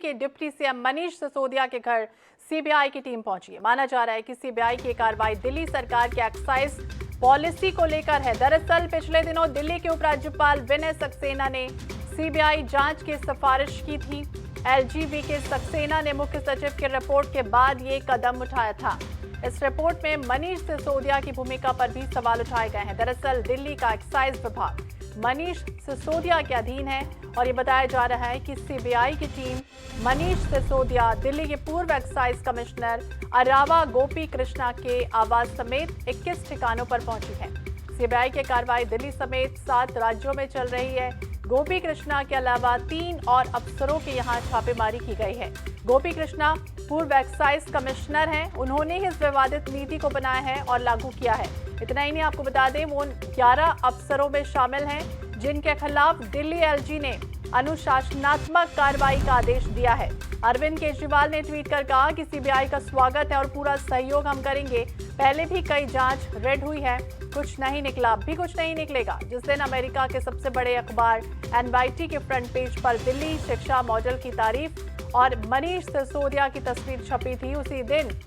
के deputy CM Manish Sisodia के घर सीबीआई की टीम पहुंची है। माना जा रहा है कि सीबीआई की कार्रवाई दिल्ली सरकार की एक्साइज पॉलिसी को लेकर है। दरअसल पिछले दिनों दिल्ली के उपराज्यपाल विनय सक्सेना ने सीबीआई जांच की सिफारिश की थी। एलजीबी के सक्सेना ने मुख्य सचिव की रिपोर्ट के बाद ये कदम उठाया था। इस रिपोर्ट में मनीष सिसोदिया की भूमिका पर भी सवाल उठाए गए हैं। दरअसल दिल्ली का एक्साइज विभाग मनीष सिसोदिया के अधीन है और ये बताया जा रहा है कि सीबीआई की टीम मनीष सिसोदिया, दिल्ली के पूर्व एक्साइज कमिश्नर अरावा गोपी कृष्णा के आवास समेत 21 ठिकानों पर पहुंची है। सीबीआई की कार्रवाई दिल्ली समेत 7 राज्यों में चल रही है। गोपी कृष्णा के अलावा 3 और अफसरों के यहां छापेमारी की गई है। गोपी कृष्णा पूर्व एक्साइज कमिश्नर हैं। उन्होंने इस विवादित नीति को बनाया है और लागू किया है। इतना ही नहीं, आपको बता दें वो 11 अफसरों में शामिल हैं जिनके खिलाफ दिल्ली एलजी ने अनुशासनात्मक कार्रवाई का आदेश दिया है। अरविंद केजरीवाल ने ट्वीट कर कहा कि सीबीआई का स्वागत है और पूरा सहयोग हम करेंगे। पहले भी कई जांच रेड हुई है, कुछ नहीं निकला, अब भी कुछ नहीं निकलेगा। जिस दिन अमेरिका के सबसे बड़े अखबार एनवाईटी के फ्रंट पेज पर दिल्ली शिक्षा मॉडल की तारीफ और मनीष सिसोदिया की तस्वीर छपी थी, उसी दिन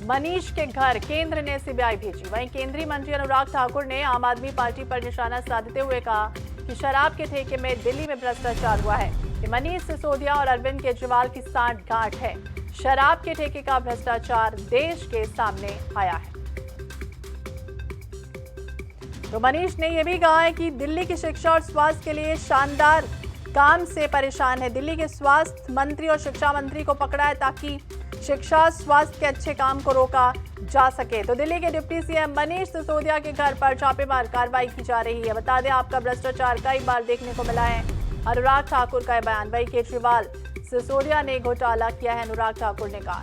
मनीष के घर केंद्र ने सीबीआई भेजी। वहीं केंद्रीय मंत्री अनुराग ठाकुर ने आम आदमी पार्टी पर निशाना साधते हुए कहा कि शराब के ठेके में दिल्ली में भ्रष्टाचार हुआ है। ये मनीष सिसोदिया और अरविंद केजरीवाल की सांठगांठ है। शराब के ठेके का भ्रष्टाचार देश के सामने आया है। तो मनीष ने यह भी कहा है कि दिल्ली की शिक्षा और स्वास्थ्य के लिए शानदार काम से परेशान है। दिल्ली के स्वास्थ्य मंत्री और शिक्षा मंत्री को पकड़ा है ताकि शिक्षा स्वास्थ्य के अच्छे काम को रोका जा सके। तो दिल्ली के डिप्टी सीएम मनीष सिसोदिया के घर पर छापेमार कार्रवाई की जा रही है। बता दें, आपका भ्रष्टाचार कई बार देखने को मिला है। अनुराग ठाकुर का बयान। वही केजरीवाल सिसोदिया ने घोटाला किया है, अनुराग ठाकुर ने कहा।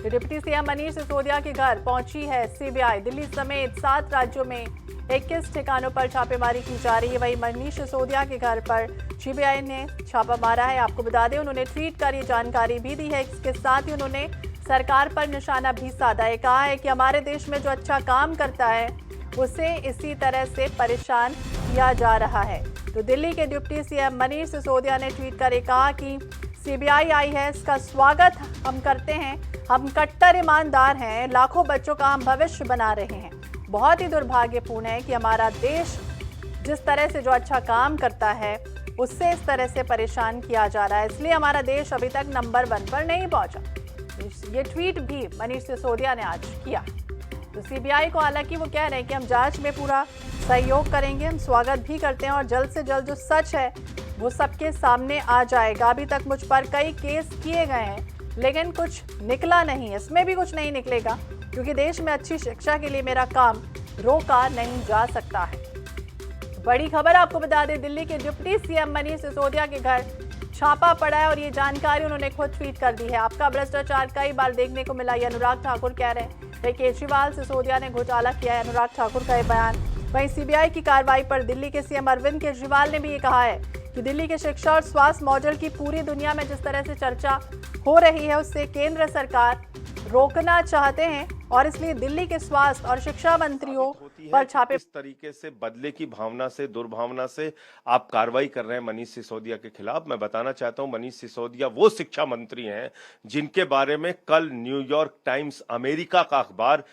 तो डिप्टी सीएम मनीष सिसोदिया के घर पहुंची है सीबीआई। दिल्ली समेत 7 राज्यों में 21 ठिकानों पर छापेमारी की जा रही है। वहीं मनीष सिसोदिया के घर पर सीबीआई ने छापा मारा है। आपको बता दें, उन्होंने ट्वीट कर ये जानकारी भी दी है। इसके साथ ही उन्होंने सरकार पर निशाना भी साधा है। कहा है कि हमारे देश में जो अच्छा काम करता है उसे इसी तरह से परेशान किया जा रहा है। तो दिल्ली के डिप्टी सीएम मनीष सिसोदिया ने ट्वीट कर कहा कि सीबीआई आई है, इसका स्वागत हम करते हैं। हम कट्टर ईमानदार हैं, लाखों बच्चों का हम भविष्य बना रहे हैं। बहुत ही दुर्भाग्यपूर्ण है कि हमारा देश जिस तरह से जो अच्छा काम करता है उससे इस तरह से परेशान किया जा रहा है, इसलिए हमारा देश अभी तक नंबर 1 पर नहीं पहुंचा। ये ट्वीट भी मनीष सिसोदिया ने आज किया। तो सीबीआई को हालांकि वो कह रहे हैं कि हम जांच में पूरा सहयोग करेंगे, हम स्वागत भी करते हैं और जल्द से जल्द जो सच है वो सबके सामने आ जाएगा। अभी तक मुझ पर कई केस किए गए हैं लेकिन कुछ निकला नहीं, इसमें भी कुछ नहीं निकलेगा क्योंकि देश में अच्छी शिक्षा के लिए मेरा काम रोका नहीं जा सकता है। बड़ी खबर आपको बता दें, दिल्ली के डिप्टी सीएम मनीष सिसोदिया के घर छापा पड़ा है और ये जानकारी उन्होंने खुद ट्वीट कर दी है। आपका भ्रष्टाचार कई बार देखने को मिला, ये अनुराग ठाकुर कह रहे हैं। केजरीवाल सिसोदिया ने घोटाला किया है, अनुराग ठाकुर का ये बयान। वहीं सीबीआई की कार्रवाई पर दिल्ली के सीएम अरविंद केजरीवाल ने भी ये कहा है कि दिल्ली के शिक्षा और स्वास्थ्य मॉडल की पूरी दुनिया में जिस तरह से चर्चा हो रही है उससे केंद्र सरकार रोकना चाहते हैं और इसलिए दिल्ली के स्वास्थ्य और शिक्षा मंत्रियों पर छापे। इस तरीके से बदले की भावना से, दुर्भावना से आप कार्रवाई कर रहे हैं मनीष सिसोदिया के खिलाफ। मैं बताना चाहता हूं, मनीष सिसोदिया वो शिक्षा मंत्री हैं जिनके बारे में कल न्यूयॉर्क टाइम्स, अमेरिका का अखबार,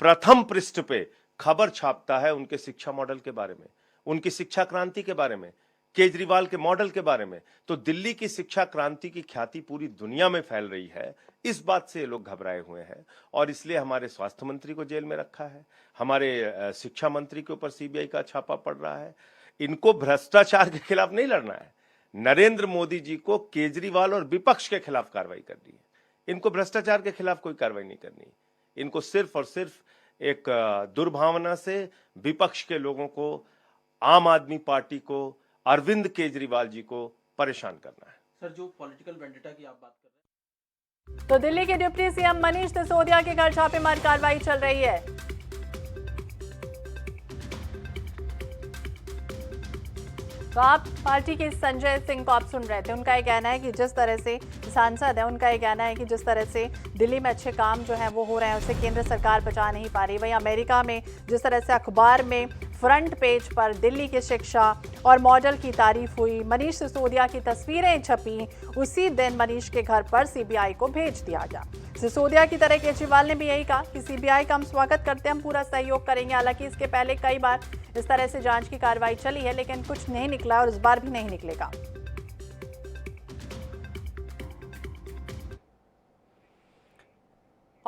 प्रथम पृष्ठ पे खबर छापता है उनके शिक्षा मॉडल के बारे में, उनकी शिक्षा क्रांति के बारे में, केजरीवाल के मॉडल के बारे में। तो दिल्ली की शिक्षा क्रांति की ख्याति पूरी दुनिया में फैल रही है। इस बात से ये लोग घबराए हुए हैं और इसलिए हमारे स्वास्थ्य मंत्री को जेल में रखा है, हमारे शिक्षा मंत्री के ऊपर सीबीआई का छापा पड़ रहा है। इनको भ्रष्टाचार के खिलाफ नहीं लड़ना है, नरेंद्र मोदी जी को केजरीवाल और विपक्ष के खिलाफ कार्रवाई करनी है। इनको भ्रष्टाचार के खिलाफ कोई कार्रवाई नहीं करनी। इनको सिर्फ और सिर्फ एक दुर्भावना से विपक्ष के लोगों को, आम आदमी पार्टी को, अरविंद केजरीवाल जी को परेशान करना है। सर, जो पॉलिटिकल वेंडेटा की आप बात कर रहे हैं, तो दिल्ली के डिप्टी सीएम मनीष सिसोदिया के घर छापेमार कार्रवाई चल रही है। तो आप पार्टी के संजय सिंह को आप सुन रहे थे। उनका ये कहना है कि जिस तरह से सांसद है, उनका ये कहना है कि जिस तरह से दिल्ली में अच्छे काम जो है वो हो रहे हैं उसे केंद्र सरकार बचा नहीं पा रही। वहीं अमेरिका में जिस तरह से अखबार में फ्रंट पेज पर दिल्ली की शिक्षा और मॉडल की तारीफ हुई। मनीष सिसोदिया की तस्वीरें छपी। उसी दिन मनीष के घर पर सीबीआई को भेज दिया गया। सिसोदिया की तरह केजरीवाल ने भी यही कहा कि सीबीआई का हम स्वागत करते हैं, हम पूरा सहयोग करेंगे। हालांकि इसके पहले कई बार इस तरह से जांच की कार्रवाई चली है, लेकिन कुछ नहीं निकला और इस बार भी नहीं निकलेगा।